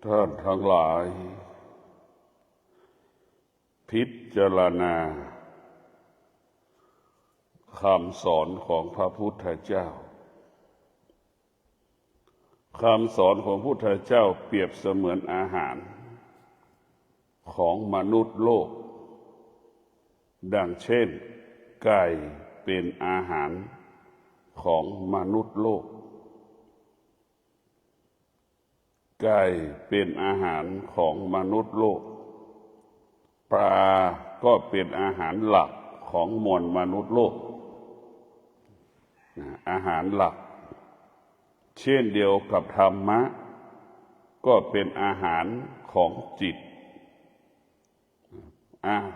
ท่านทั้งหลายพิจารณาคำสอนของพระพุทธเจ้าคำสอนของพระพุทธเจ้าเปรียบเสมือนอาหารของมนุษย์โลกดังเช่นไก่เป็นอาหารของมนุษย์โลกไก่เป็นอาหารของมนุษย์โลกปลาก็เป็นอาหารหลักของมวลมนุษย์โลกอาหารหลักเช่นเดียวกับธรรมะก็เป็นอาหารของจิต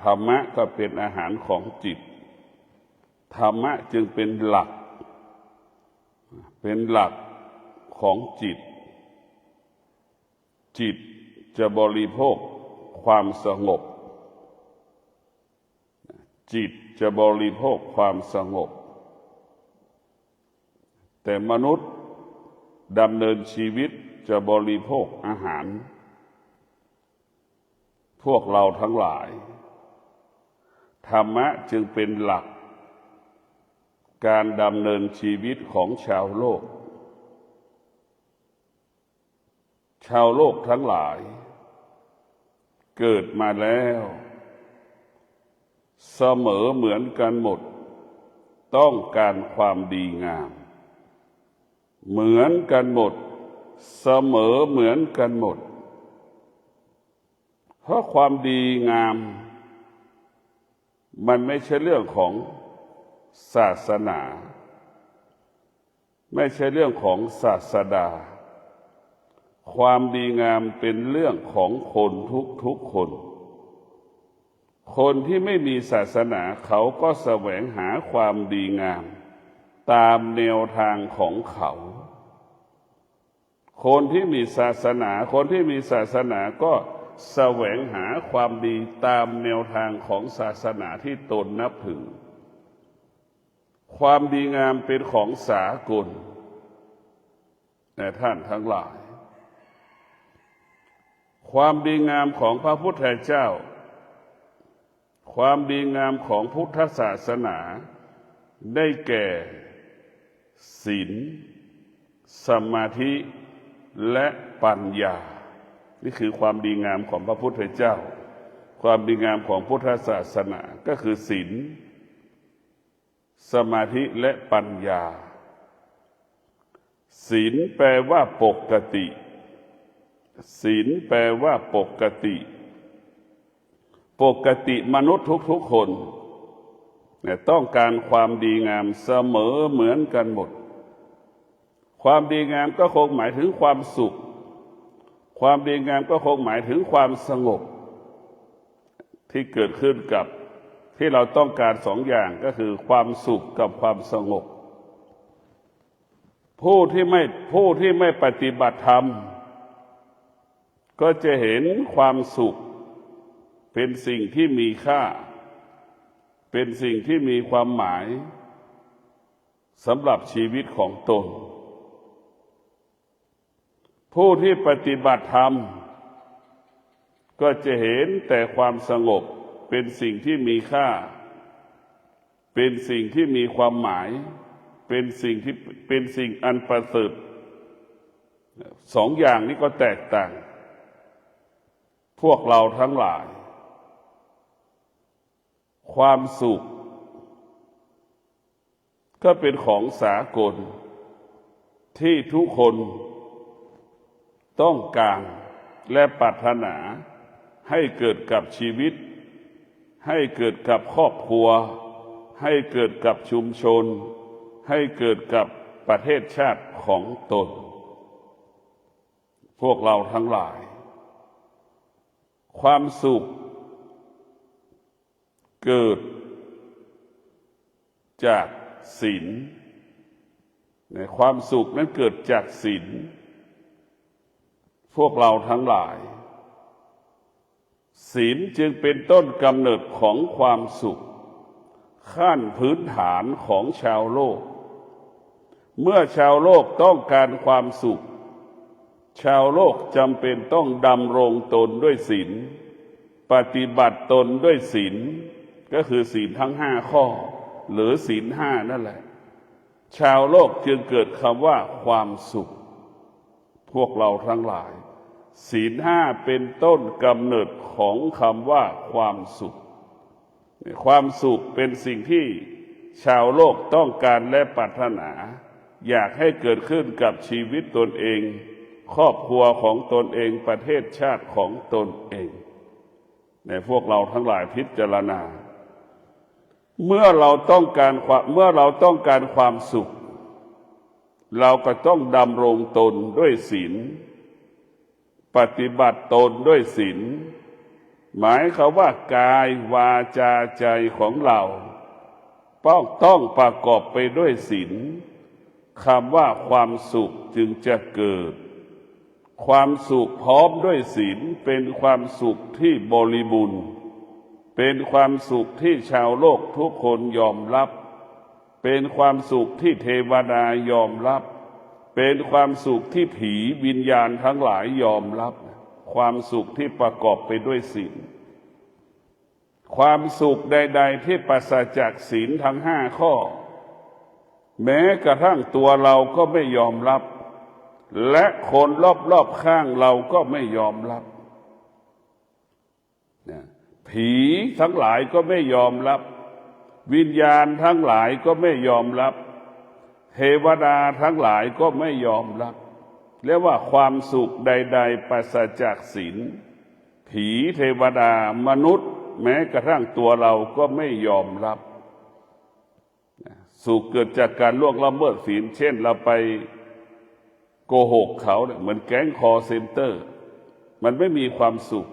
ธรรมะก็เป็นอาหารของจิตธรรมะจึงเป็นหลักของจิตจิตจะบริโภคความสงบจิตจะบริโภคความสงบแต่มนุษย์ดำเนินชีวิตจะบริโภคอาหารพวกเราทั้งหลายธรรมะจึงเป็นหลักการดำเนินชีวิตของชาวโลกทั้งหลายเกิดมาแล้วเสมอเหมือนกันหมดต้องการความดีงามเหมือนกันหมดเสมอเหมือนกันหมดเพราะความดีงามมันไม่ใช่เรื่องของศาสนาไม่ใช่เรื่องของศาสดาความดีงามเป็นเรื่องของคนทุกคนคนที่ไม่มีศาสนาเขาก็แสวงหาความดีงามตามแนวทางของเขาคนที่มีศาสนาก็แสวงหาความดีตามแนวทางของศาสนาที่ตนนับถือความดีงามเป็นของสากลแต่ท่านทั้งหลายความดีงามของพระพุทธเจ้าความดีงามของพุทธศาสนาได้แก่ศีลสมาธิและปัญญานี่คือความดีงามของพระพุทธเจ้าความดีงามของพุทธศาสนาก็คือศีลสมาธิและปัญญาศีลแปลว่าปกติศีลแปลว่าปกติมนุษย์ทุกคนเนี่ยต้องการความดีงามเสมอเหมือนกันหมดความดีงามก็คงหมายถึงความสุขความดีงามก็คงหมายถึงความสงบที่เกิดขึ้นกับที่เราต้องการสองอย่างก็คือความสุขกับความสงบผู้ที่ไม่ปฏิบัติธรรมก็จะเห็นความสุขเป็นสิ่งที่มีค่าเป็นสิ่งที่มีความหมายสำหรับชีวิตของตนผู้ที่ปฏิบัติธรรมก็จะเห็นแต่ความสงบเป็นสิ่งที่มีค่าเป็นสิ่งที่มีความหมายเป็นสิ่งอันประเสริฐสองอย่างนี้ก็แตกต่างพวกเราทั้งหลายความสุขก็เป็นของสากลที่ทุกคนต้องการและปรารถนาให้เกิดกับชีวิตให้เกิดกับครอบครัวให้เกิดกับชุมชนให้เกิดกับประเทศชาติของตนพวกเราทั้งหลายความสุขเกิดจากศีลในความสุขนั้นเกิดจากศีลพวกเราทั้งหลายศีลจึงเป็นต้นกำเนิดของความสุขขั้นพื้นฐานของชาวโลกเมื่อชาวโลกต้องการความสุข ชาวโลกจำเป็นต้องดำรงตนด้วยศีลปฏิบัติตนด้วยศีลก็คือศีลทั้ง5 ข้อหรือศีล5นั่นแหละชาวโลกจึงเกิดคำว่าความสุขพวกเราทั้งหลายศีล5เป็นต้นกำเนิดของคำว่าความสุขความสุขเป็นสิ่งที่ชาวโลกต้องการและปรารถนาอยากให้เกิดขึ้นกับชีวิตตนเองครอบครัวของตนเองประเทศชาติของตนเองในพวกเราทั้งหลายพิจารณาเมื่อเราต้องการความสุขเราก็ต้องดำรงตนด้วยศีลปฏิบัติตนด้วยศีลหมายความว่ากายวาจาใจของเราต้องประกอบไปด้วยศีลคำว่าความสุขจึงจะเกิดความสุขพร้อมด้วยศีลเป็นความสุขที่บริบูรณ์เป็นความสุขที่ชาวโลกทุกคนยอมรับเป็นความสุขที่เทวดายอมรับเป็นความสุขที่ผีวิญญาณทั้งหลายยอมรับความสุขที่ประกอบไปด้วยศีลความสุขใดๆที่ปราศจากศีลทั้ง5 ข้อแม้กระทั่งตัวเราก็ไม่ยอมรับและคนรอบๆข้างเราก็ไม่ยอมรับผีทั้งหลายก็ไม่ยอมรับวิญญาณทั้งหลายก็ไม่ยอมรับเทวดาทั้งหลายก็ไม่ยอมรับเรียกว่าความสุขใดๆปราศจากศีลผีเทวดามนุษย์แม้กระทั่งตัวเราก็ไม่ยอมรับสุขเกิดจากการล่วงละเมิดศีลเช่นเราไปโกหกเขาเนี่ยเหมือนแก๊งคอเซ็นเตอร์มันไม่มีความสุข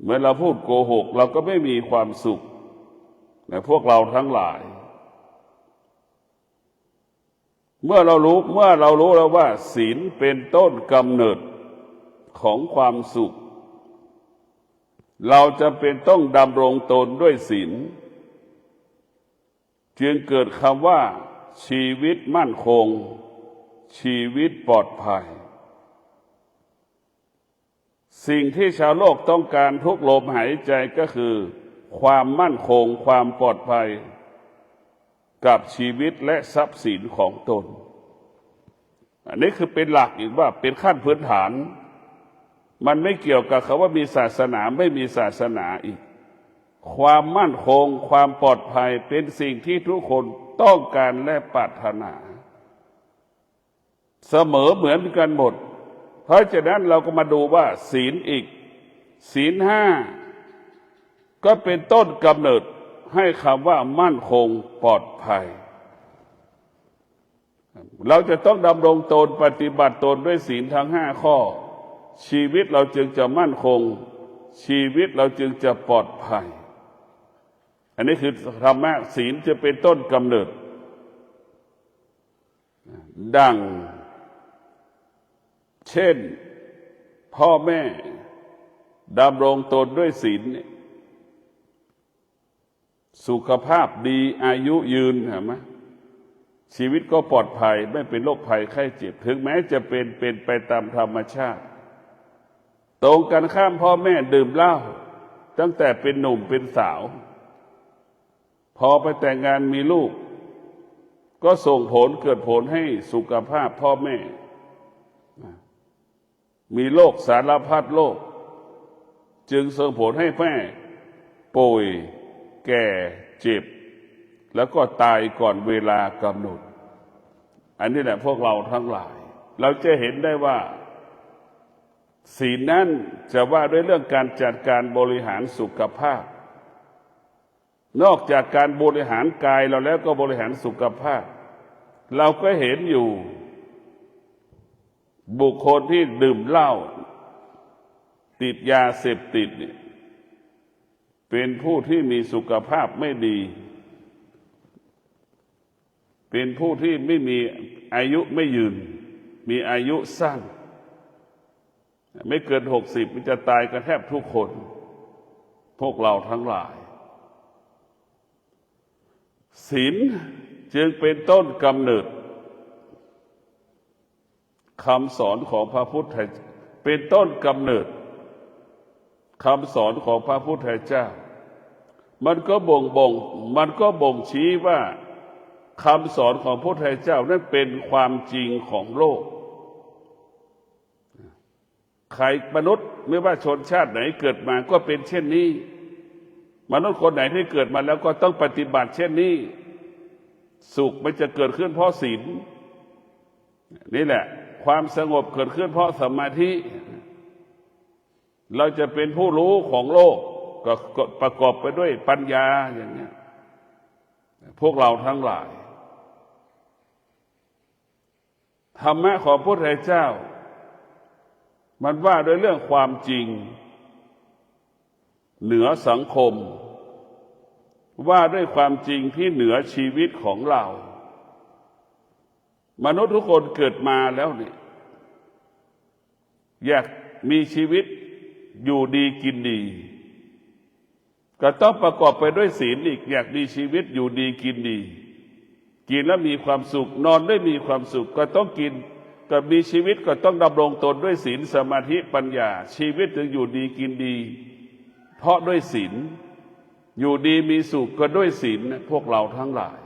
เหมือนเราพูดโกหกเราก็ไม่มีความสุขแต่พวกเราทั้งหลายเมื่อเรารู้แล้วว่าศีลเป็นต้นกำเนิดของความสุขเราจำเป็นต้องดำรงตนด้วยศีลจึงเกิดคำว่าชีวิตมั่นคงชีวิตปลอดภัยสิ่งที่ชาวโลกต้องการทุกลมหายใจก็คือความมั่นคงความปลอดภัยกับชีวิตและทรัพย์สินของตนอันนี้คือเป็นหลักอีกว่าเป็นขั้นพื้นฐานมันไม่เกี่ยวกับคำว่ามีศาสนาไม่มีศาสนาอีกความมั่นคงความปลอดภัยเป็นสิ่งที่ทุกคนต้องการและปรารถนาเสมอเหมือนกันหมดเพราะฉะนั้นเราก็มาดูว่าศีลอีกศีล5ก็เป็นต้นกำเนิดให้คำว่ามั่นคงปลอดภัยเราจะต้องดำรงตนปฏิบัติตนด้วยศีลทั้ง5 ข้อชีวิตเราจึงจะมั่นคงชีวิตเราจึงจะปลอดภัยอันนี้คือธรรมะศีลจะเป็นต้นกำเนิดดังเช่นพ่อแม่ดำรงตนด้วยศีลสุขภาพดีอายุยืนเห็นไหมชีวิตก็ปลอดภัยไม่เป็นโรคภัยไข้เจ็บถึงแม้จะเป็นไปตามธรรมชาติตรงกันข้ามพ่อแม่ดื่มเหล้าตั้งแต่เป็นหนุ่มเป็นสาวพอไปแต่งงานมีลูกก็ส่งผลเกิดผลให้สุขภาพพ่อแม่มีโรคสารพัดโรคจึงส่งผลให้แม่ป่วยแก่เจ็บแล้วก็ตายก่อนเวลากำหนดอันนี้แหละพวกเราทั้งหลายเราจะเห็นได้ว่าศีลนั้นจะว่าด้วยเรื่องการจัดการบริหารสุขภาพนอกจากการบริหารกายเราแล้วก็บริหารสุขภาพเราก็เห็นอยู่บุคคลที่ดื่มเหล้าติดยาเสพติดเนี่ยเป็นผู้ที่มีสุขภาพไม่ดีเป็นผู้ที่ไม่มีอายุไม่ยืนมีอายุสั้นไม่เกิน60มันจะตายกันแทบทุกคนพวกเราทั้งหลายศีลจึงเป็นต้นกำเนิด คำสอนของพระพุทธเจ้าเป็นต้นกำเนิดคำสอนของพระพุทธเจ้ามันก็บ่งชี้ว่าคำสอนของพระพุทธเจ้านั้นเป็นความจริงของโลกใครมนุษย์ไม่ว่าชนชาติไหนเกิดมาก็เป็นเช่นนี้มนุษย์คนไหนที่เกิดมาแล้วก็ต้องปฏิบัติเช่นนี้สุขมันจะเกิดขึ้นเพราะศีลนี่แหละความสงบเกิดขึ้นเพราะสมาธิเราจะเป็นผู้รู้ของโลกก็ประกอบไปด้วยปัญญาอย่างนี้พวกเราทั้งหลายธรรมะของพระพุทธเจ้ามันว่าด้วยเรื่องความจริงเหนือสังคมว่าด้วยความจริงที่เหนือชีวิตของเรามนุษย์ทุกคนเกิดมาแล้วนี่อยากมีชีวิตอยู่ดีกินดีก็ต้องประกอบไปด้วยศีลอีกอยากมีชีวิตอยู่ดีกินดีกินแล้วมีความสุขนอนได้มีความสุขก็ต้องกินก็มีชีวิตก็ต้องดำรงตนด้วยศีลสมาธิปัญญาชีวิตจึงอยู่ดีกินดีเพราะด้วยศีลอยู่ดีมีสุขก็ด้วยศีลพวกเราทั้งหลาย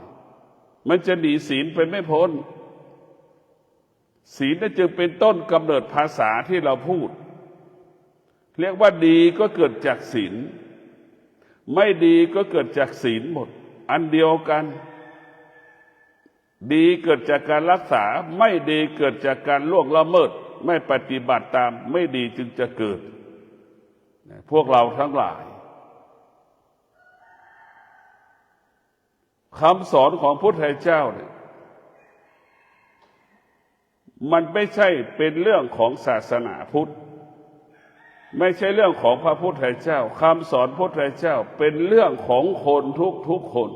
มันจะหนีศีลไปไม่พ้นศีลนั่นจึงเป็นต้นกำเนิดภาษาที่เราพูดเรียกว่าดีก็เกิดจากศีลไม่ดีก็เกิดจากศีลหมดอันเดียวกันดีเกิดจากการรักษาไม่ดีเกิดจากการล่วงละเมิดไม่ปฏิบัติตามไม่ดีจึงจะเกิดพวกเราทั้งหลายคำสอนของพระพุทธเจ้าเนี่ยมันไม่ใช่เป็นเรื่องของศาสนาพุทธไม่ใช่เรื่องของพระพุทธเจ้าคำสอนพระพุทธเจ้าเป็นเรื่องของคนทุกคน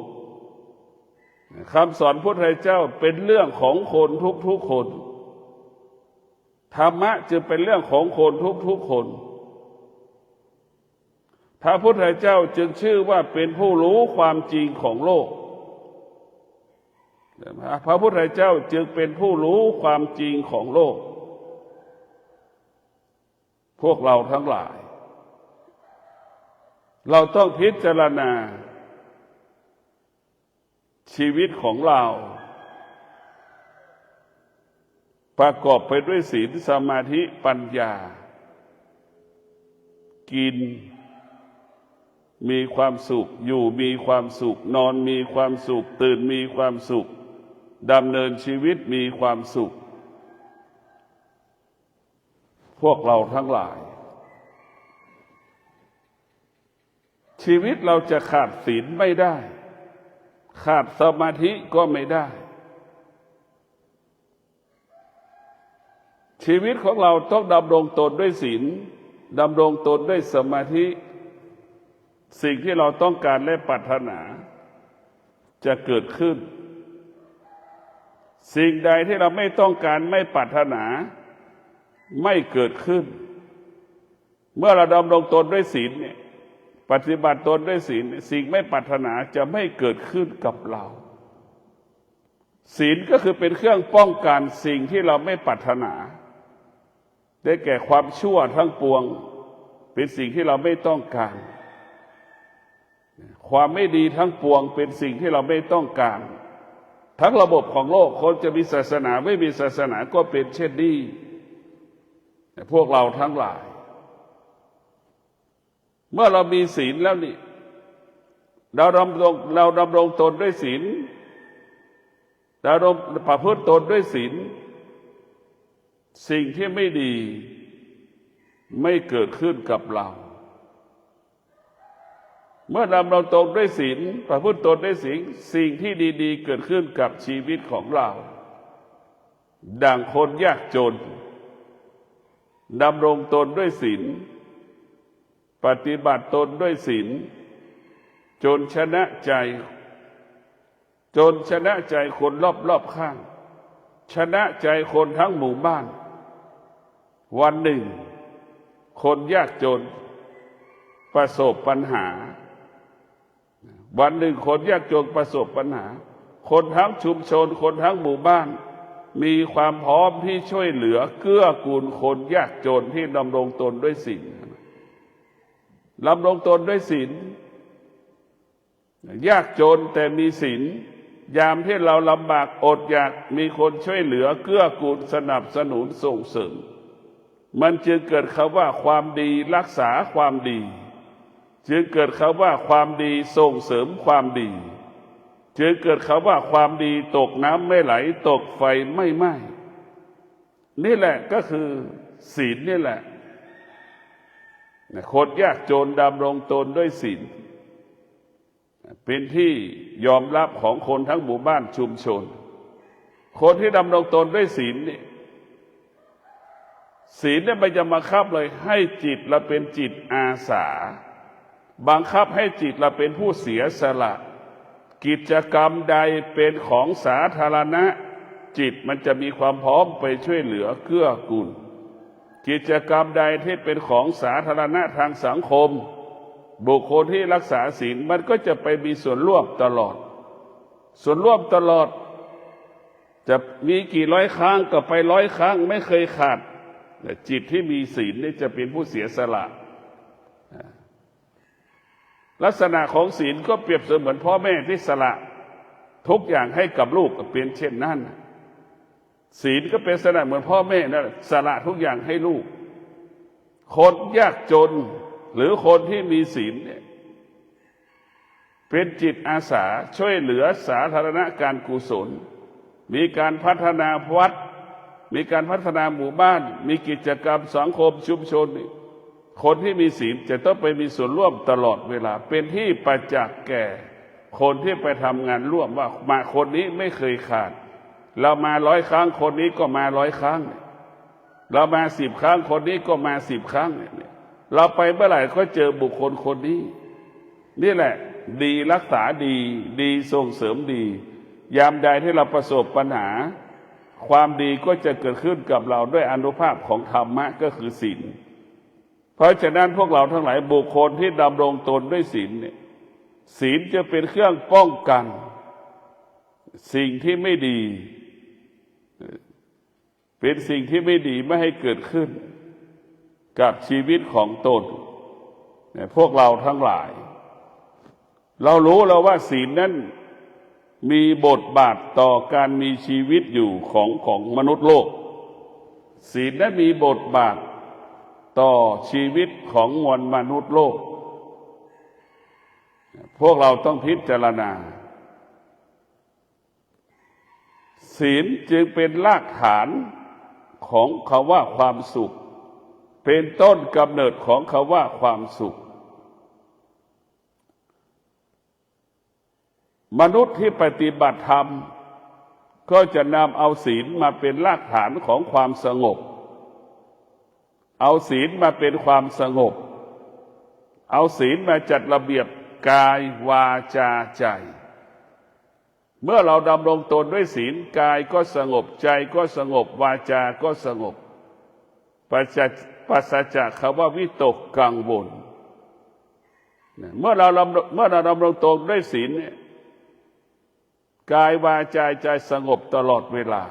คำสอนพระพุทธเจ้าเป็นเรื่องของคนทุกคนธรรมะจึงเป็นเรื่องของคนทุกคนพระพุทธเจ้าจึงชื่อว่าเป็นผู้รู้ความจริงของโลกพระพุทธเจ้าจึงเป็นผู้รู้ความจริงของโลกพวกเราทั้งหลายเราต้องพิจารณาชีวิตของเราประกอบไปด้วยศีลสมาธิปัญญากินมีความสุขอยู่มีความสุขนอนมีความสุขตื่นมีความสุขดำเนินชีวิตมีความสุขพวกเราทั้งหลายชีวิตเราจะขาดศีลไม่ได้ขาดสมาธิก็ไม่ได้ชีวิตของเราต้องดำรงตนด้วยศีลดำรงตนด้วยสมาธิสิ่งที่เราต้องการและปรารถนาจะเกิดขึ้นสิ่งใดที่เราไม่ต้องการไม่ปรารถนาไม่เกิดขึ้นเมื่อเราดำรงตนด้วยศีลเนี่ยปฏิบัติตนด้วยศีลสิ่งไม่ปรารถนาจะไม่เกิดขึ้นกับเราศีลก็คือเป็นเครื่องป้องกันสิ่งที่เราไม่ปรารถนาได้แก่ความชั่วทั้งปวงเป็นสิ่งที่เราไม่ต้องการความไม่ดีทั้งปวงเป็นสิ่งที่เราไม่ต้องการทั้งระบบของโลกคนจะมีศาสนาไม่มีศาสนาก็เป็นเช่นนี้พวกเราทั้งหลายเมื่อเรามีศีลแล้วนี่เราดำรงตนด้วยศีลเราประพฤติตนด้วยศีลสิ่งที่ไม่ดีไม่เกิดขึ้นกับเราเมื่อดำรงตนด้วยศีลประพฤติตนด้วยศีลสิ่งที่ดีๆเกิดขึ้นกับชีวิตของเราดังคนยากจนดำรงตนด้วยศีลปฏิบัติตนด้วยศีลจนชนะใจคนรอบข้างชนะใจคนทั้งหมู่บ้านวันหนึ่งคนยากจนประสบปัญหาวันหนึ่งคนยากจนประสบปัญหาคนทั้งชุมชนคนทั้งหมู่บ้าน มีความพร้อมที่ช่วยเหลือเกื้อกูลคนยากจนที่ดำรงตนด้วยศีลดำรงตนด้วยศีลยากจนแต่มีศีลยามที่เราลำบากอดอยากมีคนช่วยเหลือเกื้อกูลสนับสนุนส่งเสริมมันจึงเกิดคำว่าความดีรักษาความดีจึงเกิดคำว่าความดีส่งเสริมความดีจึงเกิดคำว่าความดีตกน้ำไม่ไหลตกไฟไม่ไหม้นี่แหละก็คือศีลนี่แหละคนยากจนดำรงตนด้วยศีลเป็นที่ยอมรับของคนทั้งหมู่บ้านชุมชนคนที่ดำรงตนด้วยศีลนี่ศีลเนี่ยมันจะบังคับเลยให้จิตเราเป็นจิตอาสาบังคับให้จิตเราเป็นผู้เสียสละกิจกรรมใดเป็นของสาธารณะจิตมันจะมีความพร้อมไปช่วยเหลือเกื้อกูลกิจกรรมใดที่เป็นของสาธารณะทางสังคมบุคคลที่รักษาศีลมันก็จะไปมีส่วนร่วมตลอดส่วนร่วมตลอดจะมีกี่ร้อยครั้งก็ไปร้อยครั้งไม่เคยขาดจิตที่มีศีลนี่จะเป็นผู้เสียสละลักษณะของศีลก็เปรียบเสมือนพ่อแม่ที่สละทุกอย่างให้กับลูกเป็นเช่นนั้นศีลก็เป็นลักษณะเหมือนพ่อแม่นั่นสละทุกอย่างให้ลูกคนยากจนหรือคนที่มีศีลเนี่ยเป็นจิตอาสาช่วยเหลือสาธารณการกุศลมีการพัฒนาวัดมีการพัฒนาหมู่บ้านมีกิจกรรมสังคมชุมชนคนที่มีศีลจะต้องไปมีส่วนร่วมตลอดเวลาเป็นที่ประจักษ์แก่คนที่ไปทำงานร่วมว่ามาคนนี้ไม่เคยขาดเรามา100 ครั้งคนนี้ก็มา100 ครั้งเรามา10 ครั้งคนนี้ก็มา10 ครั้งเราไปเมื่อไหร่ก็เจอบุคคลคนนี้นี่แหละดีรักษาดีดีส่งเสริมดียามใดที่เราประสบปัญหาความดีก็จะเกิดขึ้นกับเราด้วยอานุภาพของธรรมะก็คือศีลเพราะฉะนั้นพวกเราทั้งหลายบุคคลที่ดำรงตนด้วยศีลเนี่ยศีลจะเป็นเครื่องป้องกันสิ่งที่ไม่ดีเป็นสิ่งที่ไม่ดีไม่ให้เกิดขึ้นกับชีวิตของตนพวกเราทั้งหลายเรารู้แล้วว่าศีลนั้นมีบทบาทต่อการมีชีวิตอยู่ของมนุษย์โลกศีลนั้นมีบทบาทต่อชีวิตของมวลมนุษย์โลกพวกเราต้องพิจารณาศีลจึงเป็นรากฐานของคำว่าความสุขเป็นต้นกำเนิดของคำว่าความสุขมนุษย์ที่ปฏิบัติธรรมก็จะนำเอาศีลมาเป็นรากฐานของความสงบเอาศีลมาเป็นความสงบเอาศีลมาจัดระเบียบกายวาจาใจเมื่อเราดำรงตนด้วยศีลกายก็สงบใจก็สงบวาจาก็สงบปราศจากคำว่าวิตกกังวลเมื่อเราดำรงตนด้วยศีลเนี่ยกายวาจาใจสงบตลอดเวลา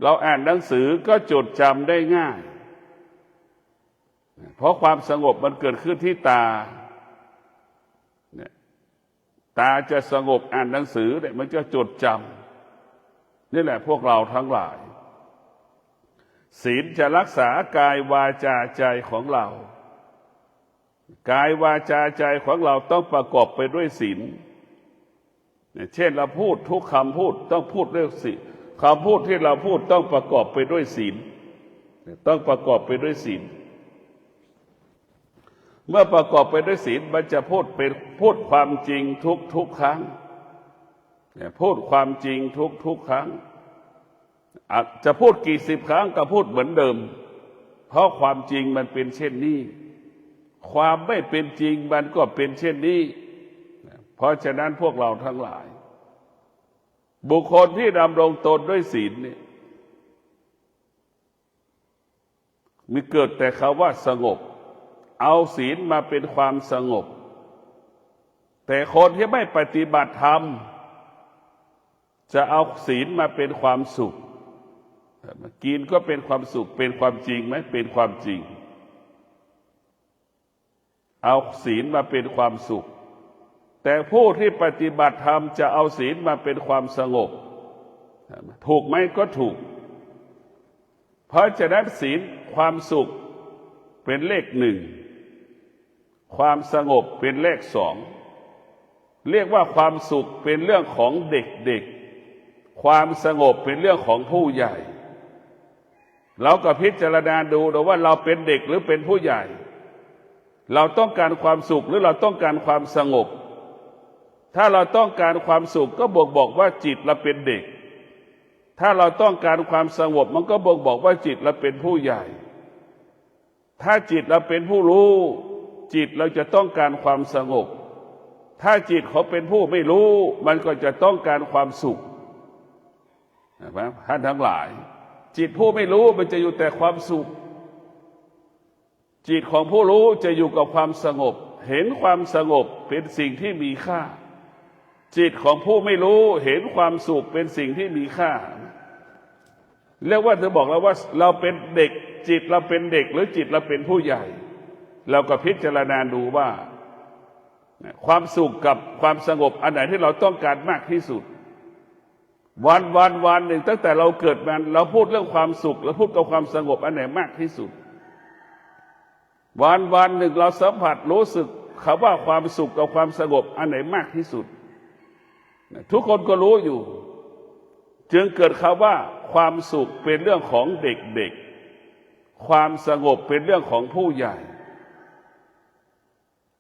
เราอ่านหนังสือก็จดจำได้ง่ายเพราะความสงบมันเกิดขึ้นที่ตาตาจะสงบอ่านหนังสือเนี่ยมันจะจดจำนี่แหละพวกเราทั้งหลายศีลจะรักษากายวาจาใจของเรากายวาจาใจของเราต้องประกอบไปด้วยศีลเช่นเราพูดทุกคำพูดต้องพูดด้วยศีลคำพูดที่เราพูดต้องประกอบไปด้วยศีลต้องประกอบไปด้วยศีลเมื่อประกอบไปด้วยศีลมันจะพูดความจริงทุกครั้งพูดความจริงทุกครั้งอาจจะพูดกี่สิบครั้งก็พูดเหมือนเดิมเพราะความจริงมันเป็นเช่นนี้ความไม่เป็นจริงมันก็เป็นเช่นนี้เพราะฉะนั้นพวกเราทั้งหลายบุคคลที่ดำรงตนด้วยศีลนี่มีเกิดแต่คำว่าสงบเอาศีลมาเป็นความสงบแต่คนที่ไม่ปฏิบัติธรรมจะเอาศีลมาเป็นความสุข กินก็เป็นความสุขเป็นความจริงไหมเป็นความจริงเอาศีลมาเป็นความสุขแต่ผู้ที่ปฏิบัติธรรมจะเอาศีลมาเป็นความสงบถูกไหมก็ถูกเพราะฉะนั้นศีลความสุขเป็นเลขหนึ่งความสงบเป็นเลขสองเรียกว่าความสุขเป็นเรื่องของเด็กๆความสงบเป็นเรื่องของผู้ใหญ่เราก็พิจารณาดูว่าเราเป็นเด็กหรือเป็นผู้ใหญ่เราต้องการความสุขหรือเราต้องการความสงบถ้าเราต้องการความสุขก็บอกว่าจิตเราเป็นเด็กถ้าเราต้องการความสงบมันก็บอกว่าจิตเราเป็นผู้ใหญ่ถ้าจิตเราเป็นผู้รู้จิตเราจะต้องการความสงบถ้าจิตเขาเป็นผู้ไม่รู้มันก็จะต้องการความสุขนะครับท่านทั้งหลายจิตผู้ไม่รู้มันจะอยู่แต่ความสุขจิตของผู้รู้จะอยู่กับความสงบเห็นความสงบเป็นสิ่งที่มีค่าจิตของผู้ไม่รู้เห็นความสุขเป็นสิ่งที่มีค่าเรียกว่าเธอบอกแล้วว่าเราเป็นเด็กจิตเราเป็นเด็กหรือจิตเราเป็นผู้ใหญ่เราก็พิจารณาดูว่าความสุขกับความสงบอันไหนที่เราต้องการมากที่สุดวันหนึ่งตั้งแต่เราเกิดมาเราพูดเรื่องความสุขเราพูดกับความสงบอันไหนมากที่สุดวันหนึ่งเราสัมผัสรู้สึกคำว่าความสุขกับความสงบอันไหนมากที่สุดทุกคนก็รู้อยู่จึงเกิดคำว่าความสุขเป็นเรื่องของเด็กๆความสงบเป็นเรื่องของผู้ใหญ่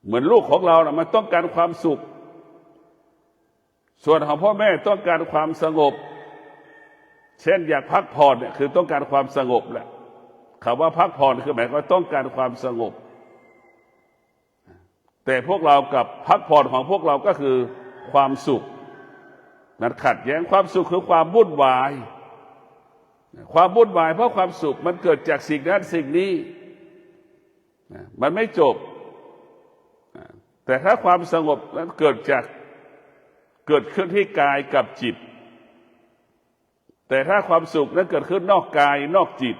เหมือนลูกของเรานะมันต้องการความสุขส่วนของพ่อแม่ต้องการความสงบเช่นอยากพักผ่อนเนี่ยคือต้องการความสงบแหละคำว่าพักผ่อนคือหมายความว่าต้องการความสงบแต่พวกเรากับพักผ่อนของพวกเราก็คือความสุขนั้นขัดแย้งความสุขคือความวุ่นวายความวุ่นวายเพราะความสุขมันเกิดจากสิ่งนั้นสิ่งนี้มันไม่จบแต่ถ้าความสงบนั้นเกิดขึ้นที่กายกับจิตแต่ถ้าความสุขนั้นเกิดขึ้นนอกกายนอกจิต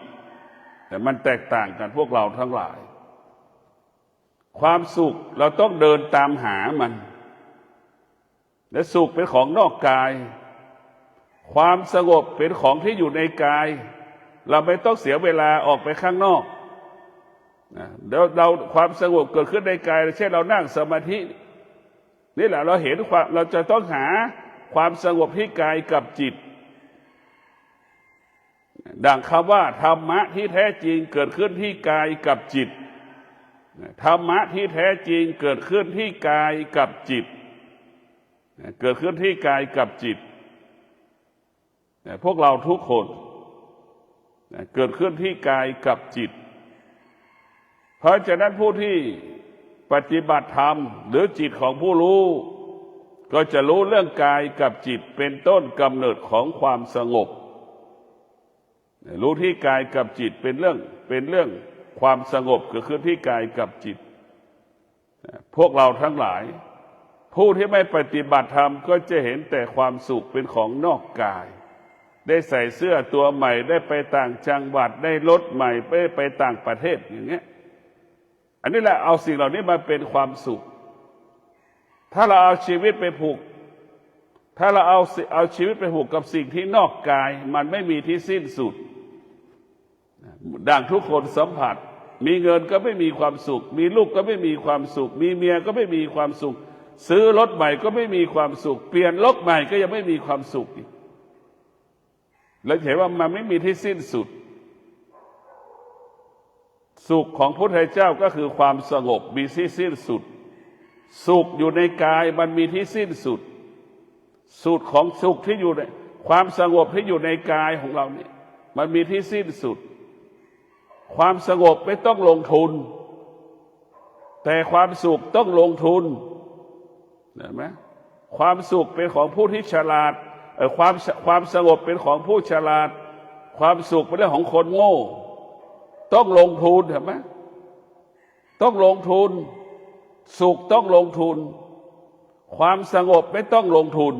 แต่มันแตกต่างกันพวกเราทั้งหลายความสุขเราต้องเดินตามหามันและสุขเป็นของนอกกายความสงบเป็นของที่อยู่ในกายเราไม่ต้องเสียเวลาออกไปข้างนอกเราความสงบเกิดขึ้นในกายเช่นเรานั่งสมาธินี่แหละเราเห็นความเราจะต้องหาความสงบที่กายกับจิตดังคำว่าธรรมะที่แท้จริงเกิดขึ้นที่กายกับจิตธรรมะที่แท้จริงเกิดขึ้นที่กายกับจิตเกิดขึ้นที่กายกับจิตพวกเราทุกคนเกิดขึ้นที่กายกับจิตเพราะฉะนั้นผู้ที่ปฏิบัติธรรมหรือจิตของผู้รู้ก็จะรู้เรื่องกายกับจิตเป็นต้นกำเนิดของความสงบรู้ที่กายกับจิตเป็นเรื่องความสงบเกิดขึ้นที่กายกับจิตพวกเราทั้งหลายผู้ที่ไม่ปฏิบัติธรรมก็จะเห็นแต่ความสุขเป็นของนอกกายได้ใส่เสื้อตัวใหม่ได้ไปต่างจังหวัดได้รถใหม่ไปต่างประเทศอย่างเงี้ยอันนี้แหละเอาสิ่งเหล่านี้มาเป็นความสุขถ้าเราเอาชีวิตไปผูกถ้าเราเอาชีวิตไปผูกกับสิ่งที่นอกกายมันไม่มีที่สิ้นสุดดังทุกคนสัมผัสมีเงินก็ไม่มีความสุขมีลูกก็ไม่มีความสุขมีเมียก็ไม่มีความสุขซื้อรถใหม่ก็ไม่มีความสุขเปลี่ยนรถใหม่ก็ยังไม่มีความสุขอีกแล้วเห็นว่ามันไม่มีที่สิ้นสุดสุขของพระพุทธเจ้าก็คือความสงบมีที่สิ้นสุดสุขอยู่ในกายมันมีที่สิ้นสุดสุขของสุขที่อยู่ในความสงบที่อยู่ในกายของเราเนี่ยมันมีที่สิ้นสุดความสงบไม่ต้องลงทุนแต่ความสุขต้องลงทุนเห็นไหมความสุขเป็นของผู้ที่ฉลาดความสงบเป็นของผู้ฉลาดความสุขเป็นเรื่องของคนโง่ต้องลงทุนเห็นไหมต้องลงทุนสุขต้องลงทุนความสงบไม่ต้องลงทุน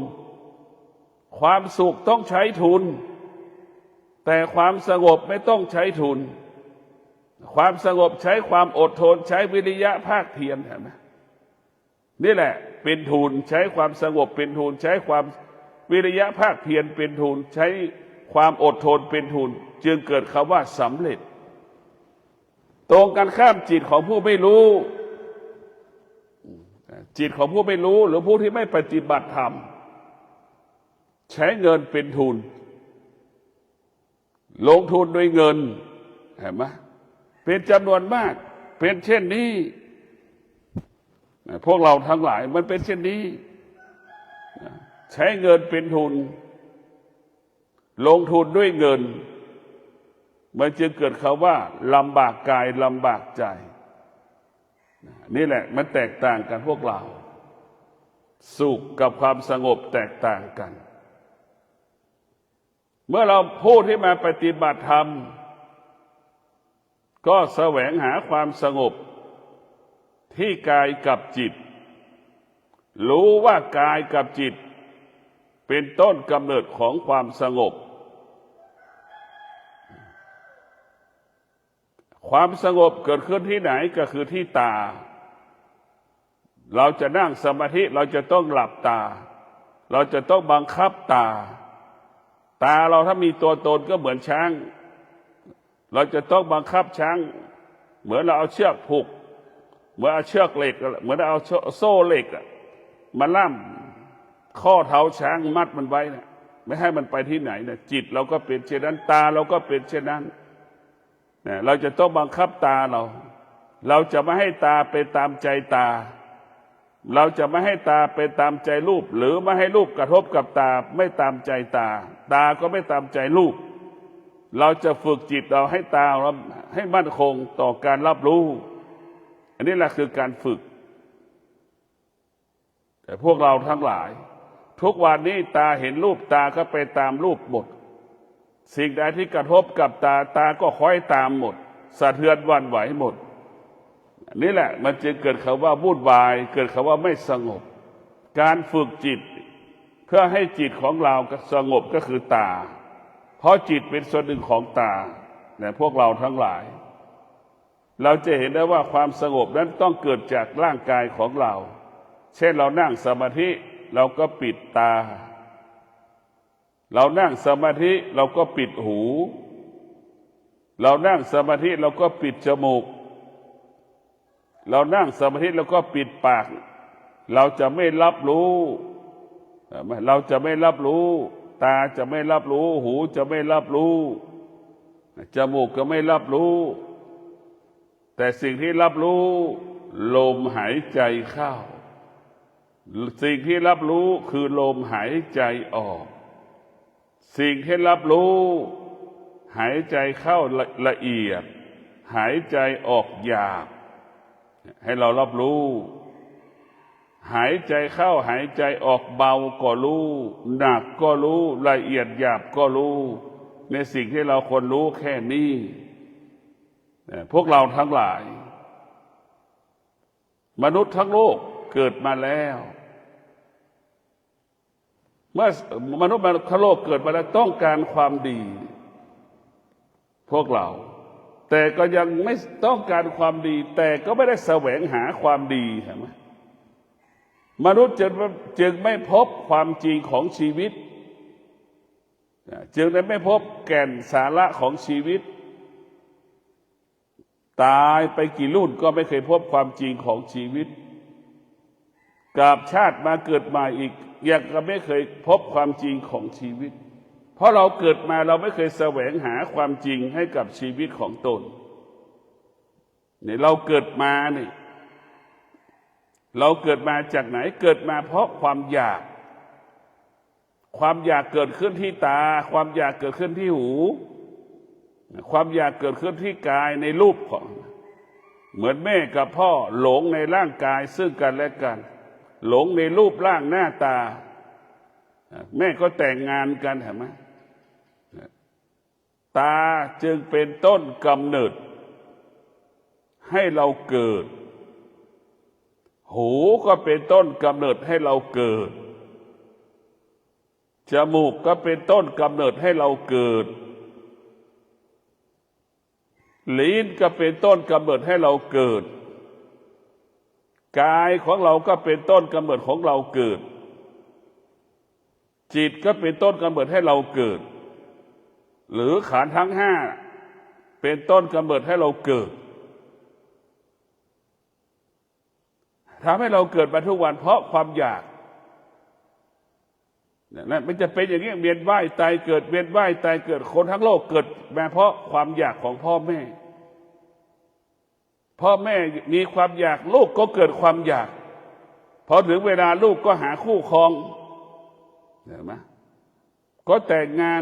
ความสุขต้องใช้ทุน แต่ความสงบไม่ต้องใช้ทุนความสงบใช้ความอดทนใช้วิริยะภาคเพียรเห็นไหมนี่แหละเป็นทุนใช้ความสงบเป็นทุนใช้ความวิริยะภาคเพียรเป็นทุนใช้ความอดทนเป็นทุนจึงเกิดคำว่าสำเร็จตรงกันข้ามจิตของผู้ไม่รู้จิตของผู้ไม่รู้หรือผู้ที่ไม่ปฏิบัติธรรมใช้เงินเป็นทุนลงทุนด้วยเงินเห็นไหมเป็นจำนวนมากเป็นเช่นนี้พวกเราทั้งหลายมันเป็นเช่นนี้ใช้เงินเป็นทุนลงทุนด้วยเงินมันจึงเกิดคำว่าลำบากกายลำบากใจนี่แหละมันแตกต่างกันพวกเราสุขกับความสงบแตกต่างกันเมื่อเราพูดให้มาปฏิบัติธรรมก็แสวงหาความสงบที่กายกับจิตรู้ว่ากายกับจิตเป็นต้นกำเนิดของความสงบความสงบเกิดขึ้นที่ไหนก็คือที่ตาเราจะนั่งสมาธิเราจะต้องหลับตาเราจะต้องบังคับตาเราถ้ามีตัวตนก็เหมือนช้างเราจะต้องบังคับช้างเหมือนเราเอาเชือกผูกเหมือนเอาเชือกเหล็กเหมือนเอาโซ่เหล็กมาล่ำข้อเท้าช้างมัดมันไว้นะไม่ให้มันไปที่ไหนนะจิตเราก็เป็นเช่นนั้นตาเราก็เป็นเช่นนั้นเราจะต้องบังคับตาเราจะไม่ให้ตาไปตามใจตาเราจะไม่ให้ตาไปตามใจรูปหรือไม่ให้รูปกระทบกับตาไม่ตามใจตาก็ไม่ตามใจรูปเราจะฝึกจิตเราให้ตาเราให้มั่นคงต่อการรับรู้อันนี้แหละคือการฝึกแต่พวกเราทั้งหลายทุกวันนี้ตาเห็นรูปตาก็ไปตามรูปหมดสิ่งใดที่กระทบกับตาก็คอยตามหมดสะเทือนหวั่นไหวหมดนี่แหละมันจึงเกิดคำว่าวุ่นวายเกิดคำว่าไม่สงบการฝึกจิตเพื่อให้จิตของเราสงบก็คือตาเพราะจิตเป็นส่วนหนึ่งของตาแต่พวกเราทั้งหลายเราจะเห็นได้ว่าความสงบนั้นต้องเกิดจากร่างกายของเราเช่นเรานั่งสมาธิเราก็ปิดตาเรานั่งสมาธิเราก็ปิดหูเรานั่งสมาธิเราก็ปิดจมูกเรานั่งสมาธิเราก็ปิดปากเราจะไม่รับรู้เราจะไม่รับรู้ตาจะไม่รับรู้หูจะไม่รับรู้จมูกก็ไม่รับรู้แต่สิ่งที่รับรู้ลมหายใจเข้าสิ่งที่รับรู้คือลมหายใจออกสิ่งที่รับรู้หายใจเข้าละเอียดหายใจออกหยาบให้เรารับรู้หายใจเข้าหายใจออกเบาก็รู้หนักก็รู้ละเอียดหยาบก็รู้ในสิ่งที่เราควรรู้แค่นี้พวกเราทั้งหลายมนุษย์ทั้งโลกเกิดมาแล้วเมื่อมนุษย์ทั้งโลกเกิดมาแล้วต้องการความดีพวกเราแต่ก็ยังไม่ต้องการความดีแต่ก็ไม่ได้แสวงหาความดีใช่ไหมมนุษย์จึงไม่พบความจริงของชีวิตจึงได้ไม่พบแก่นสาระของชีวิตตายไปกี่รุ่นก็ไม่เคยพบความจริงของชีวิตกราบชาติมาเกิดมาอีกยังก็ไม่เคยพบความจริงของชีวิตเพราะเราเกิดมาเราไม่เคยแสวงหาความจริงให้กับชีวิตของตนนี่เราเกิดมานี่เราเกิดมาจากไหนเกิดมาเพราะความอยากเกิดขึ้นที่ตาความอยากเกิดขึ้นที่หูความอยากเกิดขึ้นที่กายในรูปของเหมือนแม่กับพ่อหลงในร่างกายซึ่งกันและกันหลงในรูปร่างหน้าตาแม่ก็แต่งงานกันเห็นไหมตาจึงเป็นต้นกำเนิดให้เราเกิดหูก็เป็นต้นกำเนิดให้เราเกิดจมูกก็เป็นต้นกำเนิดให้เราเกิด ลิ้นก็เป็นต้นกำเนิดให้เราเกิดกายของเราก็เป็นต้นกำเนิดของเราเกิดจิตก็เป็นต้นกำเนิดให้เราเกิดหรือขันธ์ทั้งห้าเป็นต้นกำเนิดให้เราเกิดทำให้เราเกิดมาทุกวันเพราะความอยากนั่นมันจะเป็นอย่างนี้เวียนว่ายตายเกิดเวียนว่ายตายเกิดคนทั้งโลกเกิดมาเพราะความอยากของพ่อแม่พ่อแม่มีความอยากลูกก็เกิดความอยากพอถึงเวลาลูกก็หาคู่ครองเห็นไหมก็แต่งงาน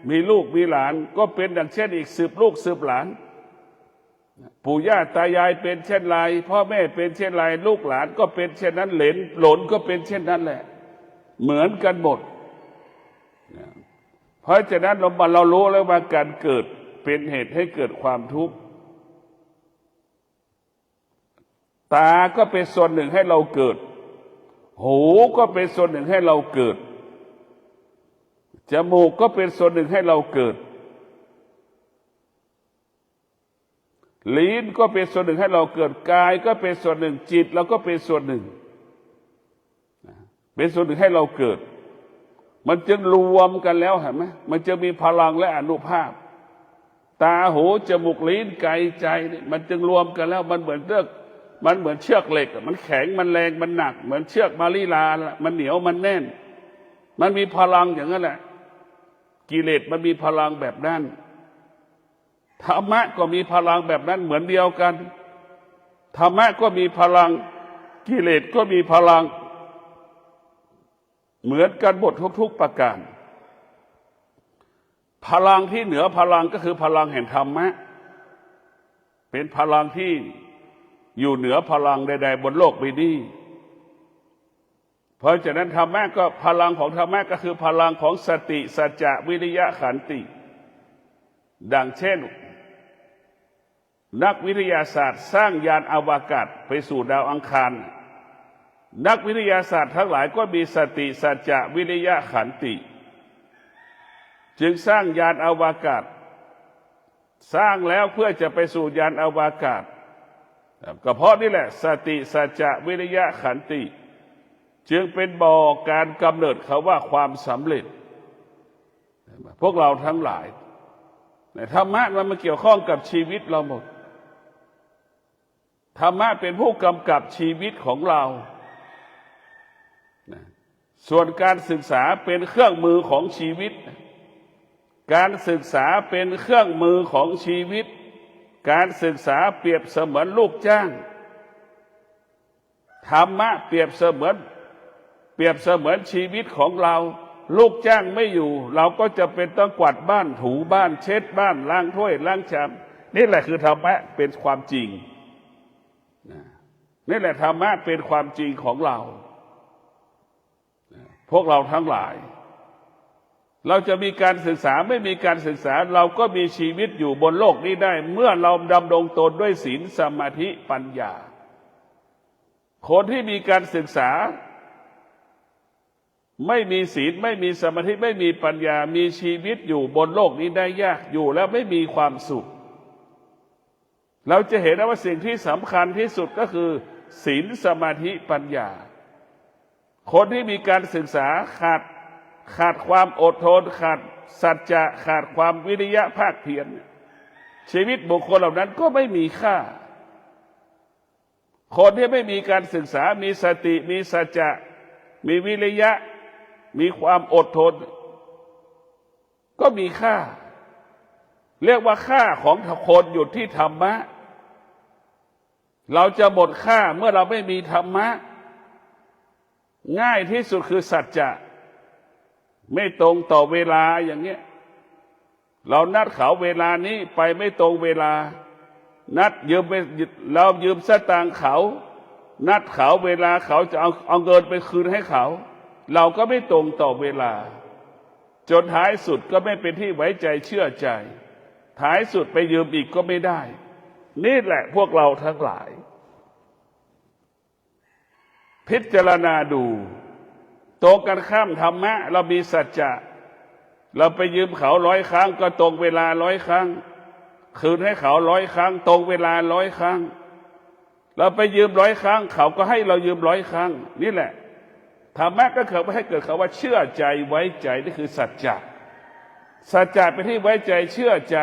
มีลูกมีหลานก็เป็นดังเช่นอีกสืบลูกสืบหลานปู่ย่าตายายเป็นเช่นไรพ่อแม่เป็นเช่นไรลูกหลานก็เป็นเช่นนั้นเหลนหลนก็เป็นเช่นนั้นแหละเหมือนกันหมดเพราะฉะนั้นเรารู้แล้วว่าการเกิดเป็นเหตุให้เกิดความทุกข์ตาก็เป็นส่วนหนึ่งให้เราเกิดหูก็เป็นส่วนหนึ่งให้เราเกิดจมูกก็เป็นส่วนหนึ่งให้เราเกิดลิ้นก็เป็นส่วนหนึ่งให้เราเกิดกายก็เป็นส่วนหนึ่งจิตเราก็เป็นส่วนหนึ่งเป็นส่วนหนึ่งให้เราเกิดมันจึงรวมกันแล้วเห็นไหมมันจะมีพลังและอานุภาพตาหูจมูกลิ้นกายใจมันจึงรวมกันแล้วมันเหมือนเชือกเหล็กมันแข็งมันแรงมันหนักเหมือนเชือกมาลีลามันเหนียวมันแน่นมันมีพลังอย่างนั้นแหละกิเลสมันมีพลังแบบนั้นธรรมะก็มีพลังแบบนั้นเหมือนเดียวกันธรรมะก็มีพลังกิเลสก็มีพลังเหมือนกันหมดทุกๆประการพลังที่เหนือพลังก็คือพลังแห่งธรรมะเป็นพลังที่อยู่เหนือพลังใดๆบนโลกใบนี้เพราะฉะนั้นธรรมะก็พลังของธรรมะก็คือพลังของสติสัจจะวิริยะขันติดังเช่นนักวิทยาศาสตร์สร้างยานอวกาศไปสู่ดาวอังคารนักวิทยาศาสตร์ทั้งหลายก็มีสติสัจจะวิริยะขันติจึงสร้างยานอวกาศสร้างแล้วเพื่อจะไปสู่ยานอวกาศก็เพราะนี่แหละสติสัจจะวิริยะขันติจึงเป็นบ่อการกำเนิดเขาว่าความสำเร็จพวกเราทั้งหลายธรรมะมันมาเกี่ยวข้องกับชีวิตเราหมดธรรมะเป็นผู้กำกับชีวิตของเราส่วนการศึกษาเป็นเครื่องมือของชีวิตการศึกษาเป็นเครื่องมือของชีวิตการศึกษาเปรียบเสมือนลูกจ้างธรรมะเปรียบเสมือนชีวิตของเราลูกจ้างไม่อยู่เราก็จะเป็นต้องกวาดบ้านถูบ้านเช็ดบ้านล้างถ้วยล้างชามนี่แหละคือธรรมะเป็นความจริงนี่แหละธรรมะเป็นความจริงของเราพวกเราทั้งหลายเราจะมีการศึกษาไม่มีการศึกษาเราก็มีชีวิตอยู่บนโลกนี้ได้เมื่อเราดำรงตนด้วยศีลสมาธิปัญญาคนที่มีการศึกษาไม่มีศีลไม่มีสมาธิไม่มีปัญญามีชีวิตอยู่บนโลกนี้ได้ยากอยู่แล้วไม่มีความสุขเราจะเห็นว่าสิ่งที่สำคัญที่สุดก็คือศีลสมาธิปัญญาคนที่มีการศึกษาขาดความอดทนขาดสัจจะขาดความวิริยะภาคเพียรชีวิตบุคคลเหล่านั้นก็ไม่มีค่าคนที่ไม่มีการศึกษามีสติมีสัจจะมีวิริยะมีความอดทนก็มีค่าเรียกว่าค่าของคนอยู่ที่ธรรมะเราจะหมดค่าเมื่อเราไม่มีธรรมะง่ายที่สุดคือสัจจะไม่ตรงต่อเวลาอย่างเงี้ยเรานัดเขาเวลานี้ไปไม่ตรงเวลานัดยืมไปเรายืมสตางค์เขานัดเขาเวลาเขาจะเอาเงินไปคืนให้เขาเราก็ไม่ตรงต่อเวลาจนท้ายสุดก็ไม่เป็นที่ไว้ใจเชื่อใจท้ายสุดไปยืมอีกก็ไม่ได้นี่แหละพวกเราทั้งหลายพิจารณาดูตรงกันข้ามธรรมะเรามีสัจจะเราไปยืมเขา100 ครั้งก็ตรงเวลา100 ครั้ง คืนให้เขา100 ครั้งตรงเวลา100 ครั้งเราไปยืม100 ครั้งเขาก็ให้เรายืม100 ครั้งนี่แหละธรรมะก็เกิดให้เกิดคำว่าเชื่อใจไว้ใจนี่คือสัจจะสัจจะเป็นที่ไว้ใจเชื่อใจ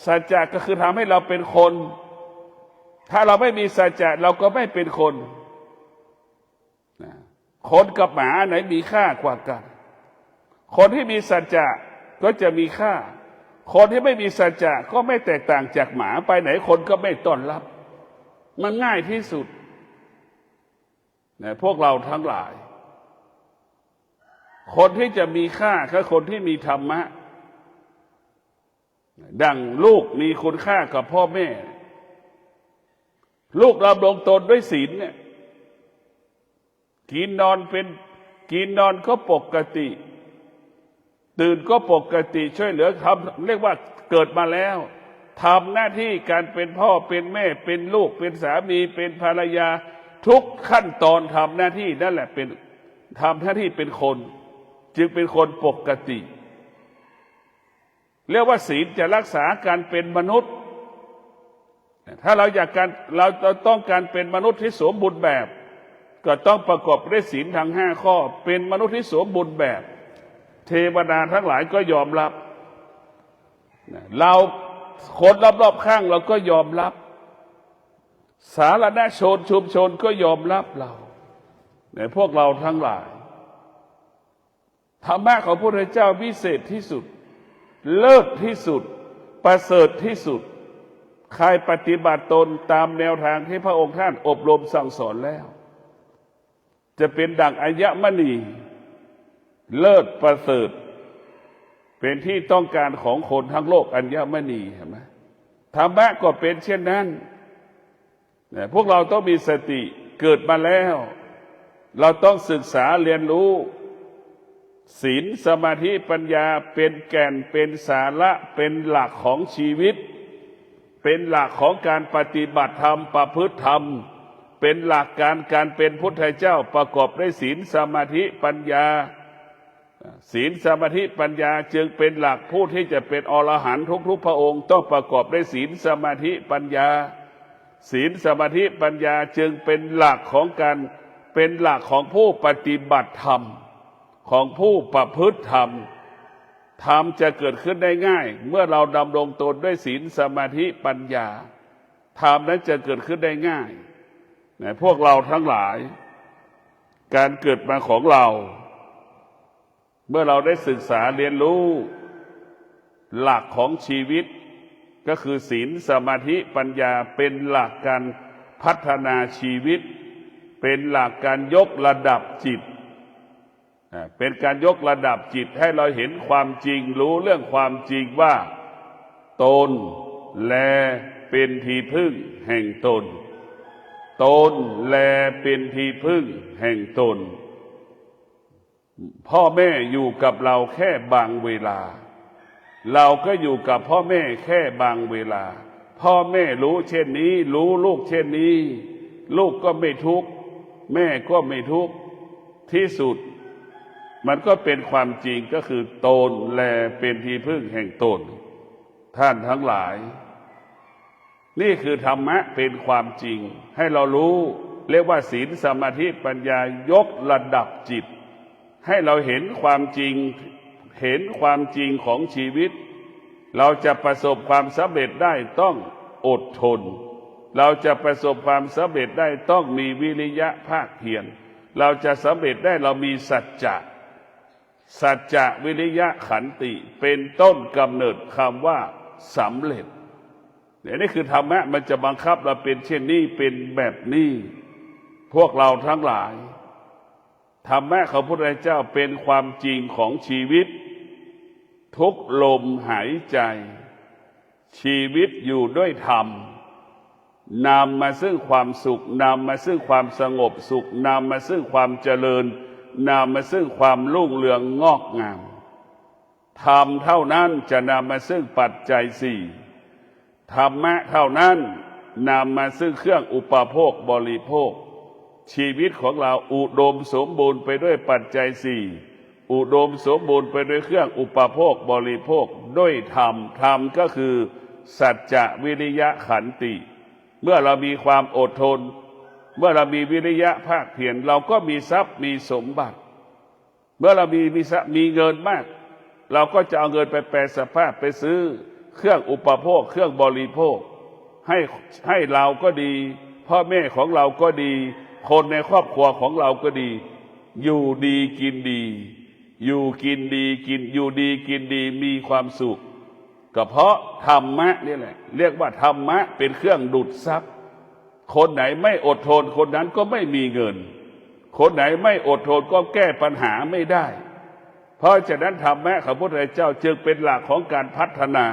สัจจะก็คือทำให้เราเป็นคนถ้าเราไม่มีสัจจะเราก็ไม่เป็นคนคนกับหมาไหนมีค่ากว่ากันคนที่มีสัจจะก็จะมีค่าคนที่ไม่มีสัจจะก็ไม่แตกต่างจากหมาไปไหนคนก็ไม่ต้อนรับมันง่ายที่สุดพวกเราทั้งหลายคนที่จะมีค่าคือคนที่มีธรรมะดังลูกมีคุณค่ากับพ่อแม่ลูกดำรงตนด้วยศีลเนี่ยกินนอนก็ปกติตื่นก็ปกติช่วยเหลือทำเรียกว่าเกิดมาแล้วทำหน้าที่การเป็นพ่อเป็นแม่เป็นลูกเป็นสามีเป็นภรรยาทุกขั้นตอนทำหน้าที่นั่นแหละเป็นทำหน้าที่เป็นคนจึงเป็นคนปกติเรียกว่าศีลจะรักษาการเป็นมนุษย์ถ้าเราเราต้องการเป็นมนุษย์ที่สมบูรณ์แบบก็ต้องประกอบด้วยศีลทั้ง5 ข้อเป็นมนุษย์ที่สมบูรณ์แบบเทวดาทั้งหลายก็ยอมรับเราคนรอบๆข้างเราก็ยอมรับสาธารณชนชุมชนก็ยอมรับเราพวกเราทั้งหลายธรรมะของพระพุทธเจ้าวิเศษที่สุดเลิศที่สุดประเสริฐที่สุดใครปฏิบัติตนตามแนวทางที่พระองค์ท่านอบรมสั่งสอนแล้วจะเป็นดั่งอัญมณีเลิศประเสริฐเป็นที่ต้องการของคนทั้งโลกอัญมณีเห็นไหมธรรมะก็เป็นเช่นนั้นพวกเราต้องมีสติเกิดมาแล้วเราต้องศึกษาเรียนรู้ศีลสมาธิปัญญาเป็นแก่นเป็นสาระเป็นหลักของชีวิตเป็นหลักของการปฏิบัติธรรมประพฤติธรรมเป็นหลักการเป็นพุทธเจ้าประกอบด้วยศีลสมาธิปัญญาศีลสมาธิปัญญาจึงเป็นหลักผู้ที่จะเป็นอรหันต์ทุกพระองค์ต้องประกอบด้วยศีลสมาธิปัญญาศีลสมาธิปัญญาจึงเป็นหลักของการเป็นหลักของผู้ปฏิบัติธรรมของผู้ประพฤติธรรมธรรมจะเกิดขึ้นได้ง่ายเมื่อเราดำรงตนด้วยศีลสมาธิปัญญาธรรมนั้นจะเกิดขึ้นได้ง่ายพวกเราทั้งหลายการเกิดมาของเราเมื่อเราได้ศึกษาเรียนรู้หลักของชีวิตก็คือศีลสมาธิปัญญาเป็นหลักการพัฒนาชีวิตเป็นหลักการยกระดับจิตเป็นการยกระดับจิตให้เราเห็นความจริงรู้เรื่องความจริงว่าตนแลเป็นที่พึ่งแห่งตนตนแลเป็นที่พึ่งแห่งตนพ่อแม่อยู่กับเราแค่บางเวลาเราก็อยู่กับพ่อแม่แค่บางเวลาพ่อแม่รู้เช่นนี้รู้ลูกเช่นนี้ลูกก็ไม่ทุกข์แม่ก็ไม่ทุกข์ที่สุดมันก็เป็นความจริงก็คือตนแลเป็นที่พึ่งแห่งตนท่านทั้งหลายนี่คือธรรมะเป็นความจริงให้เรารู้เรียกว่าศีลสมาธิปัญญายกระดับจิตให้เราเห็นความจริงเห็นความจริงของชีวิตเราจะประสบความสำเร็จได้ต้องอดทนเราจะประสบความสำเร็จได้ต้องมีวิริยะภาคเพียรเราจะสำเร็จได้เรามีสัจจะวิริยะขันติเป็นต้นกำเนิดคำว่าสำเร็จนี่คือธรรมะมันจะบังคับเราเป็นเช่นนี้เป็นแบบนี้พวกเราทั้งหลายธรรมะของพระพุทธเจ้าเป็นความจริงของชีวิตทุกลมหายใจชีวิตอยู่ด้วยธรรมนำมาซึ่งความสุขนำมาซึ่งความสงบสุขนำมาซึ่งความเจริญนำมาซึ่งความรุ่งเรืองงอกงามธรรมเท่านั้นจะนำมาซึ่งปัจจัยสี่ธรรมะเท่านั้นนำมาซึ่งเครื่องอุปโภคบริโภคชีวิตของเราอุดมสมบูรณ์ไปด้วยปัจจัยสี่อุดมสมบูรณ์ไปด้วยเครื่องอุปโภคบริโภคด้วยธรรมก็คือ สัจจะวิริยะขันติ เมื่อเรามีความอดทน เมื่อเรามีวิริยะภาคเพียรเราก็มีทรัพย์มีสมบัติ เมื่อเรามีเงินมาก เราก็จะเอาเงินไปแปลสภาพไปซื้อเครื่องอุปโภคเครื่องบริโภคให้เราก็ดีพ่อแม่ของเราก็ดีคนในครอบครัวของเราก็ดีอยู่ดีกินดีอยู่กินดีกินอยู่ดีกินดีมีความสุขก็เพราะธรรมะนี่แหละเรียกว่าธรรมะเป็นเครื่องดูดซับคนไหนไม่อดทนคนนั้นก็ไม่มีเงินคนไหนไม่อดทนก็แก้ปัญหาไม่ได้เพราะฉะนั้นธรรมะของพระพุทธเจ้าจึงเป็นหลักของการพัฒนา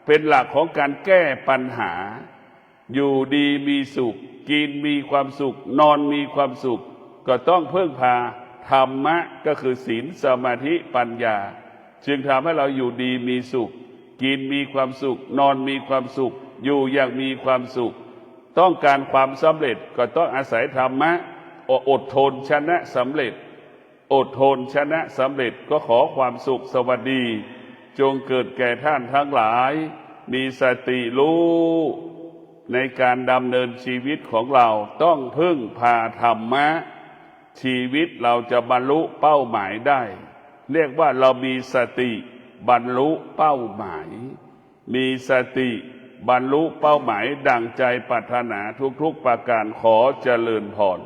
เป็นหลักของการแก้ปัญหาอยู่ดีมีสุขกินมีความสุขนอนมีความสุขก็ต้องพึ่งพาธรรมะก็คือศีลสมาธิปัญญาจึงทำให้เราอยู่ดีมีสุขกินมีความสุขนอนมีความสุขอยู่อย่างมีความสุขต้องการความสำเร็จก็ต้องอาศัยธรรมะอดทนชนะสำเร็จอดทนชนะสำเร็จก็ขอความสุขสวัสดีจงเกิดแก่ท่านทั้งหลายมีสติรู้ในการดำเนินชีวิตของเราต้องพึ่งพาธรรมะชีวิตเราจะบรรลุเป้าหมายได้เรียกว่าเรามีสติบรรลุเป้าหมายมีสติบรรลุเป้าหมายดังใจปรารถนาทุกๆประการขอเจริญพร